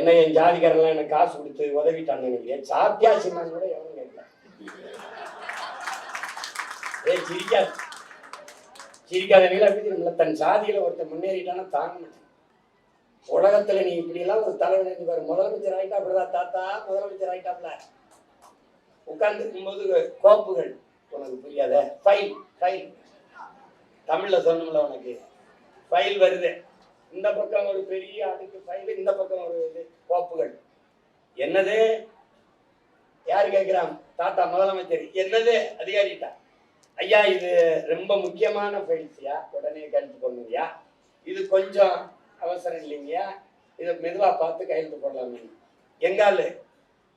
என்ன என் ஜாதிக்காரெல்லாம் எனக்கு காசு கொடுத்து உதவிட்டான்னு நினைக்கிறேன். சாத்தியாசிமான்னு கூட எவனும் கேட்கல. சிரிக்காது சிரிக்காதவங்களா எப்படி தெரியுமில்ல, தன் சாதியில ஒருத்தர் முன்னேறிட்டானா தாங்க மாட்டேன். உலகத்துல நீ இப்படி எல்லாம் ஒரு தலைவர் பாரு, முதலமைச்சர் ஆயிட்டா அப்படிதான். தாத்தா முதலமைச்சர் ஆயிட்டாப்ல உட்கார்ந்து இருக்கும்போது கோப்புகள் உனக்கு புரியாத ஃபைல் ஃபைல் தமிழ்ல சொல்லணும்ல, உனக்கு ஃபைல் வருது, இந்த பக்கம் ஒரு பெரிய அடுக்கு ஃபைல், இந்த பக்கம் ஒரு இது கோப்புகள். என்னது யாரு கேட்கிறான்? தாத்தா முதலமைச்சர். என்னது? அதிகாரிட்டா. ஐயா இது ரொம்ப முக்கியமான ஃபைல்ஸ்யா, உடனே கையெழுத்து போடணுங்கய்யா, இது கொஞ்சம் அவசரம் இல்லைங்கய்யா, இதை மெதுவா பார்த்து கையெழுத்து போடலாமே. எங்காலு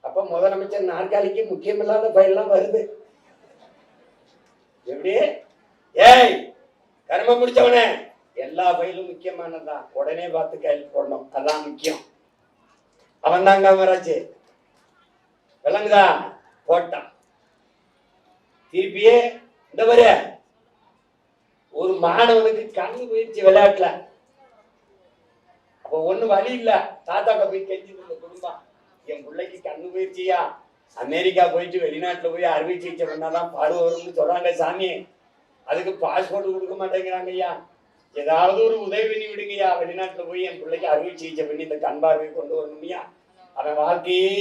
அப்ப முதலமைச்சர் நாற்காலிக்கு முக்கியமில்லாத ஃபைல்லாம் வருது. எப்படி? ஏய் கர்ம முடிச்சவனே, எல்லா ஃபைலும் முக்கியமானதான், உடனே பார்த்து கையெழுத்து போடணும், அதான் முக்கியம். அவன் தான் காமராஜ். விளங்குதா? போட்டான். திருப்பியே இந்த மாதிரி ஒரு மாணவனுக்கு கண்ணு போயிடுச்சு விளையாட்டுல. அப்ப ஒண்ணு வழி இல்ல, தாத்தாட்ட போய் கெஞ்சி குடும்பம், என் பிள்ளைக்கு கண்ணு போயிடுச்சியா, அமெரிக்கா போயிட்டு வெளிநாட்டுல போய் அறுவை சிகிச்சை பண்ணாதான் பாடுவரும்னு சொல்றாங்க சாமி, அதுக்கு பாஸ்போர்ட் கொடுக்க மாட்டேங்கிறாங்க ஐயா, ஏதாவது ஒரு உதவி பண்ணி விடுங்கய்யா, வெளிநாட்டுல போய் என் பிள்ளைக்கு அறுவை சிகிச்சை பண்ணி இந்த கண் பார்வையை கொண்டு வரணும்யா, அவன் வாழ்க்கையே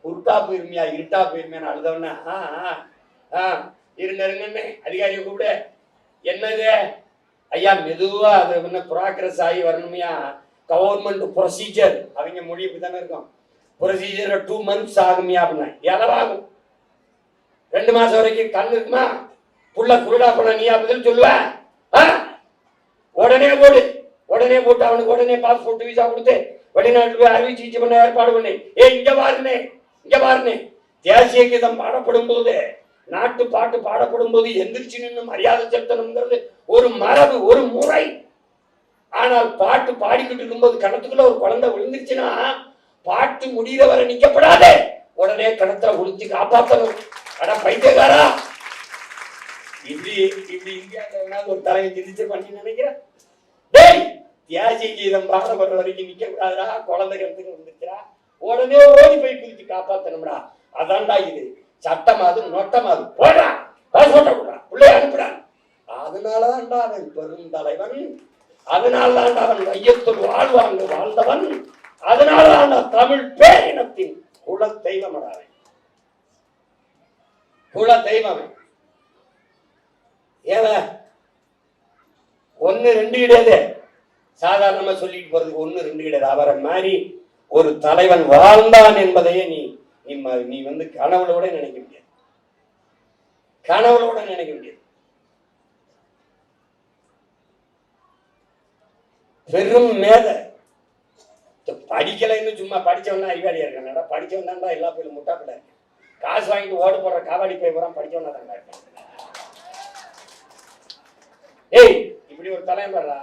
உருட்டா போயிருமியா, இருட்டா போயிருமியான்னு அழுதவன. இருங்க அதிகாரியை கூப்பிடு. என்னது? ஐயா மெதுவா அது என்ன ப்ராக்ரஸ் ஆகி வரணுமையா, கவர்மெண்ட் ப்ரொசீஜர், அவங்க மொழி இப்படித்தானே இருக்கும், ப்ரொசீஜர் 2 months ஆகுமையா அப்படின்னா எளவாகும். 2 மாசம் வரைக்கும் கண் இருக்குமா? புள்ள குருடா போன நீ அப்படி சொல்லுவ? உடனே போடு, உடனே போட்டு அவனுக்கு உடனே பாஸ்போர்ட் விசா கொடுத்து வெளிநாட்டு போய் அறுவை சிகிச்சை பண்ண ஏற்பாடு பண்ணு. இங்க பாருனே, இங்க பாருனே, தேசிய கீதம் பாடப்படும் போது, நாட்டு பாட்டு பாடப்படும் போது எந்திரிச்சு நின்று மரியாதை செலுத்தணுங்கிறது ஒரு மரபு, ஒரு முறை. ஆனால் பாட்டு பாடிக்கிட்டு இருக்கும்போது கணத்துக்குள்ள ஒரு குழந்தை விழுந்துருச்சுன்னா பாட்டு முடிகிற வரை நிக்கப்படாதே, உடனே கணத்துல உளுத்தி காப்பாற்றணும். அட பைத்தியக்காரா, இப்படி இப்படி இந்தியாவில் ஒரு தலையை சிந்திச்சு பண்ணி நினைக்கிறேன். தேசிய கீதம் பாடப்படுற வரைக்கும் நிக்க கூடாதுடா, குழந்தை கணத்துக்கு வந்துருச்சுடா, உடனே ஓடி போய் குதிச்சு காப்பாற்றணும்டா. அதான்டா இது சட்டமாது நோட்டமாது. போடா பாஸ்போர்ட்டை கொடுறான், பிள்ளைய அனுப்புறான். அதனாலதான்டா அவன் பெரும் தலைவன், அதனால்தான் அவன் வையத்துள் வாழ்வாங்க வாழ்ந்தவன், அதனால்தான் தமிழ் பேரினத்தின் குல தெய்வம். குல தெய்வம். ஏவ 1 2 கிடையாது, சாதாரணமா சொல்லிட்டு போறதுக்கு 1 2 கிடையாது. அவரை மாதிரி ஒரு தலைவன் வாழ்ந்தான் என்பதையே நீ நீ வந்து கனவுல கூட நினைக்க முடியாது, கனவுல கூட நினைக்க முடியாது. பெரும் மேத. படிக்கலைன்னு சும்மா படிச்சவனா அறிவாளியா இருக்கானடா, படிச்சவன் தான்டா எல்லா பேரும் முட்டாப்பிள்ள. காசு வாங்கிட்டு ஓடு போடுற காவாடி போய் போறான், படிச்சவனா தான்டா இருக்கான். ஏய் இப்படி ஒரு தலைவர்டா.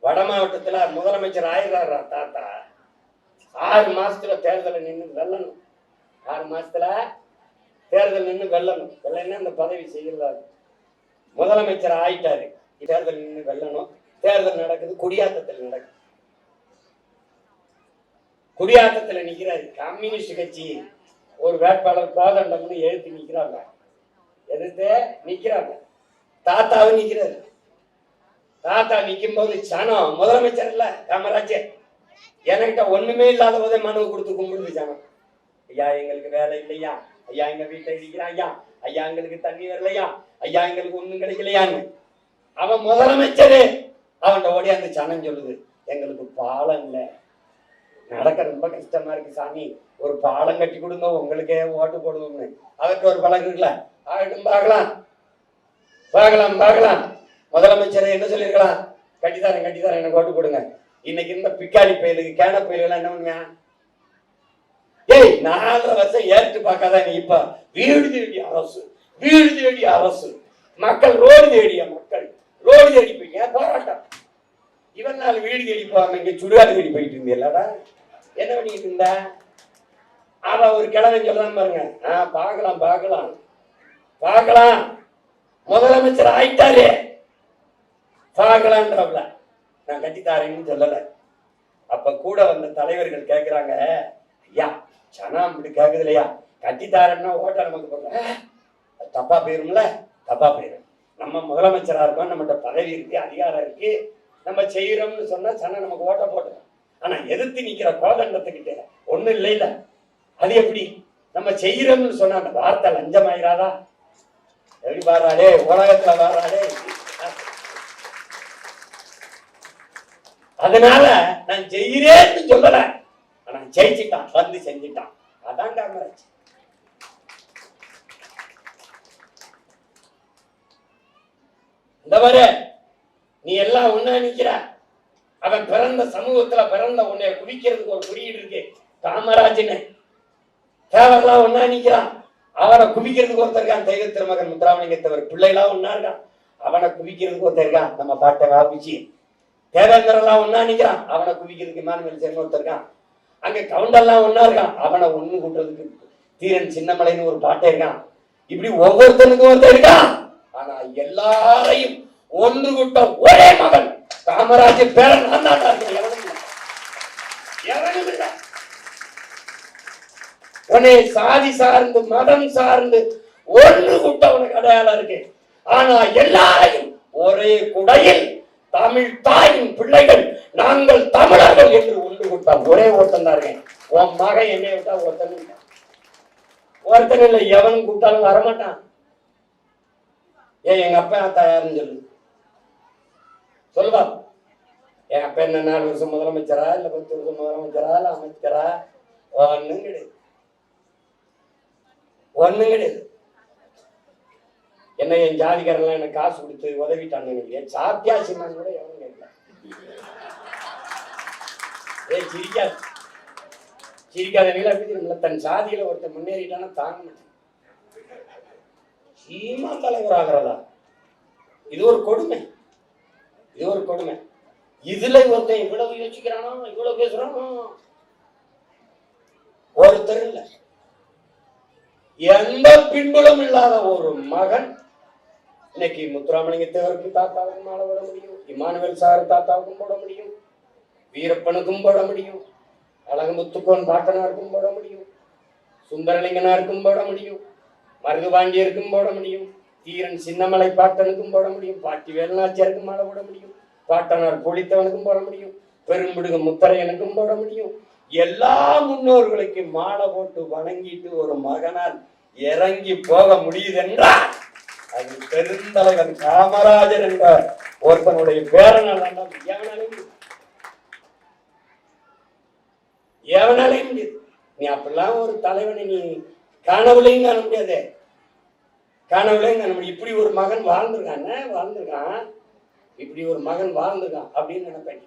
வட மாவட்டத்துல முதலமைச்சர் ஆயிடுறாரா தாத்தா, 6 மாசத்துல தேர்தலை நின்று வெல்லணும். 6 மாசத்துல தேர்தல் நின்று வெல்லணும். வெள்ளன்னா அந்த பதவி செய்யலாது. முதலமைச்சர் ஆயிட்டாரு, தேர்தல் நின்று வெல்லணும். தேர்தல் நடக்குது, குடியாத்தத்தில் நடக்குது. குடியாத்தத்தில் நிக்கிறாரு. கம்யூனிஸ்ட் கட்சி ஒரு வேட்பாளர் கோதண்டம்னு எழுத்து நிக்கிறாங்க, எதிர்த்து நிக்கிறாங்க. தாத்தாவும் நிக்கிறாரு. தாத்தா நிக்கும் போது சனம், முதலமைச்சர் இல்ல காமராஜ், என்கிட்ட ஒண்ணுமே இல்லாத போதே மனு கொடுத்து கும்பிடுது ஜனம். ஐயா எங்களுக்கு வேலை இல்லையா, ஐயா எங்க வீட்டை இடிக்கிறான், ஐயா ஐயா எங்களுக்கு தண்ணி வரலையா, ஐயா எங்களுக்கு ஒண்ணும் கிடைக்கலையான்னு. அவன் முதலமைச்சரு, அவன் ஓடி அந்த சனம் சொல்லுது, எங்களுக்கு பாலம் இல்லை, நடக்க ரொம்ப கஷ்டமா இருக்கு சாமி, ஒரு பாலம் கட்டி கொடுங்க, உங்களுக்கே ஓட்டு போடுவோம்னு. அவருக்கு ஒரு பழம் இருக்குல்ல, ஆகட்டும் பார்க்கலாம் பார்க்கலாம் பார்க்கலாம். முதலமைச்சரை என்ன சொல்லியிருக்கலாம், கட்டித்தாரன் கட்டித்தாரன் எனக்கு ஓட்டு போடுங்க. இன்னைக்கு இந்த பிக்காளி பயிலுக்கு கேன பயில்கள் என்ன பண்ணுங்க? ஏய் 4 வருஷம் ஏற்று பார்க்காதான் இப்ப வீடு தேடிய அரசு, வீடு தேடிய அரசு, மக்கள் ரோடு தேடிய மக்கள், ரோடு தேடி போய் போராட்டம். இவன் நாள் வீடு தேடி போவாங்க, இங்க சுடுகாடு தேடி போயிட்டு இருந்தீங்களா? என்ன பண்ணிட்டு இருந்த? அவ ஒரு கிழவன் சொல்றான் பாருங்க, பார்க்கலாம் பார்க்கலாம் பார்க்கலாம், முதலமைச்சர் ஆயிட்டாரு பார்க்கலான்றாப்ல. நான் கட்டித்தாரேன்னு சொல்லல, அப்ப கூட வந்த தலைவர்கள் கேட்கிறாங்க, ஐயா சனா இப்படி கேக்குது இல்லையா, கட்டித்தாரன்னா ஓட்ட நமக்கு போடுற தப்பா போயிரும்ல, தப்பா போயிடும். நம்ம முதலமைச்சரா இருக்கோம், நம்மகிட்ட பதவி இருக்கு, அதிகாரம் இருக்கு, நம்ம செய்யறோம்னு சொன்னா சனா நமக்கு ஓட்ட போட்டுரும். ஆனா எதிர்த்து நிக்கிற கோதண்டத்துக்கிட்ட ஒண்ணும் இல்லைல்ல, அது எப்படி நம்ம செய்யறோம்னு சொன்னா அந்த வார்த்தை லஞ்சமாயிராதா? எப்படி பாடுறாடே உலகத்துல பாடுறாடே. அதனால நான் செய்கிறேன்னு சொல்லல, ஆனா ஜெயிச்சுட்டான், வந்து செஞ்சுட்டான். அதான் காமராஜ். இந்த மாதிரி நீ எல்லாம் ஒண்ணா நிக்கிற, அவன் பிறந்த சமூகத்துல பிறந்த உன்னை குவிக்கிறதுக்கு ஒரு குறியீடு இருக்கு, காமராஜ்னு. தேவரெல்லாம் ஒன்னா நிக்கிறான், அவனை குவிக்கிறதுக்கு ஒருத்தர் இருக்கான், தெய்வ திருமகன் முத்துராமலிங்கத்தவர் பிள்ளைலாம் ஒன்னா இருக்கான், அவனை குவிக்கிறதுக்கு ஒருத்தர் இருக்கான், நம்ம பாட்டை வாபிச்சு. தேவேந்திரெல்லாம் ஒன்னா நிக்கிறான், அவனை குவிக்கிறதுக்கு இமானுவேல் சேர்ந்து ஒருத்தர் இருக்கான். அங்க கவுண்டெல்லாம் ஒன்னா இருக்கான், அவனை ஒண்ணு கூட்டுறதுக்கு தீரன் சின்னமலைன்னு ஒரு பாட்டை இருக்கான். இப்படி ஒவ்வொருத்தனுக்கும் ஒருத்தர் இருக்கான். ஆனா எல்லாரையும் ஒன்று கூட்ட ஒரே மகன் காமராஜ் பேரன் நான் தான் இருக்கேன். எவனும் இல்லை. உன்னை சாதி சார்ந்து மதம் சார்ந்து ஒன்று கூட்ட உனக்கு அடையாளம் இருக்கு. ஆனா எல்லாரையும் ஒரே குடையில் தமிழ் தாயின் பிள்ளைகள் நாங்கள் தமிழர்கள் என்று ஒன்று கூட்டா ஒரே ஒருத்தன் தான் இருக்கேன். உன் மகன் என்னை விட்டா ஒருத்தன் இல்லை, ஒருத்தன் இல்லை. எவன் கூட்டாலும் வரமாட்டான். ஏன் எங்க அப்பா தயாருன்னு சொல்லு, சொல்லுவா. என் அப்பா என்ன 4 வருஷம் முதலமைச்சரா இல்ல 10 வருஷம் முதலமைச்சரா இல்ல அமைச்சரா? ஒண்ணும் கிடையாது, ஒண்ணும் கிடையாது. என்ன என் ஜாதிக்காரெல்லாம் எனக்கு காசு கொடுத்து உதவிட்டாங்க, எனக்கு சாத்தியாசிமான்னு கூட எவனும் கேட்கல. சிரிக்காது, சிரிக்காதவங்களா எப்படி தெரியுமில்ல, தன் சாதியில ஒருத்தர் முன்னேறிட்டானா தாங்க மாட்டேன். சீமா தலைவர் ஆகிறதா, இது ஒரு கொடுமை, இது ஒரு கொடுமை. இதுல ஒருத்தன் இவ்வளவு யோசிக்கிறானோ, இவ்வளவு பேசுறானோ, ஒருத்தர் இல்ல. எந்த பின்புலம் இல்லாத ஒரு மகன் இன்னைக்கு முத்துராமலிங்கத்தேவருக்கு தாத்தாவுக்கும் மாலை போட முடியும், இமானுவேல் சார் தாத்தாவுக்கும் போட முடியும், வீரப்பனுக்கும் போட முடியும், அழகுமுத்துக்கோன் பாட்டனாருக்கும் போட முடியும், சுந்தரலிங்கனாருக்கும் போட முடியும், மருதுபாண்டியருக்கும் போட முடியும், தீரன் சின்னமலை பாட்டனுக்கும் போட முடியும், பாட்டி வேலுநாச்சியாருக்கும் மாலை போட முடியும், பாட்டனார் பொழித்தவனுக்கும் போட முடியும், பெரும்பிடுக முத்தரையனுக்கும் போட முடியும். எல்லா முன்னோர்களுக்கும் மாலை போட்டு வணங்கிட்டு ஒரு மகனால் இறங்கி போக முடியுது என்றால் அது பெருந்தலைவன் காமராஜர் என்ற ஒருத்தனுடைய பேரனால் எவனாலையும் முடியுது. நீ அப்படிலாம் ஒரு தலைவனை நீ கனவுலையும் காண முடியாது, கனவுலையும் காண முடியும். இப்படி ஒரு மகன் வாழ்ந்திருக்கான், இப்படி ஒரு மகன் வாழ்ந்திருக்கான் அப்படின்னு நினைப்பேன்.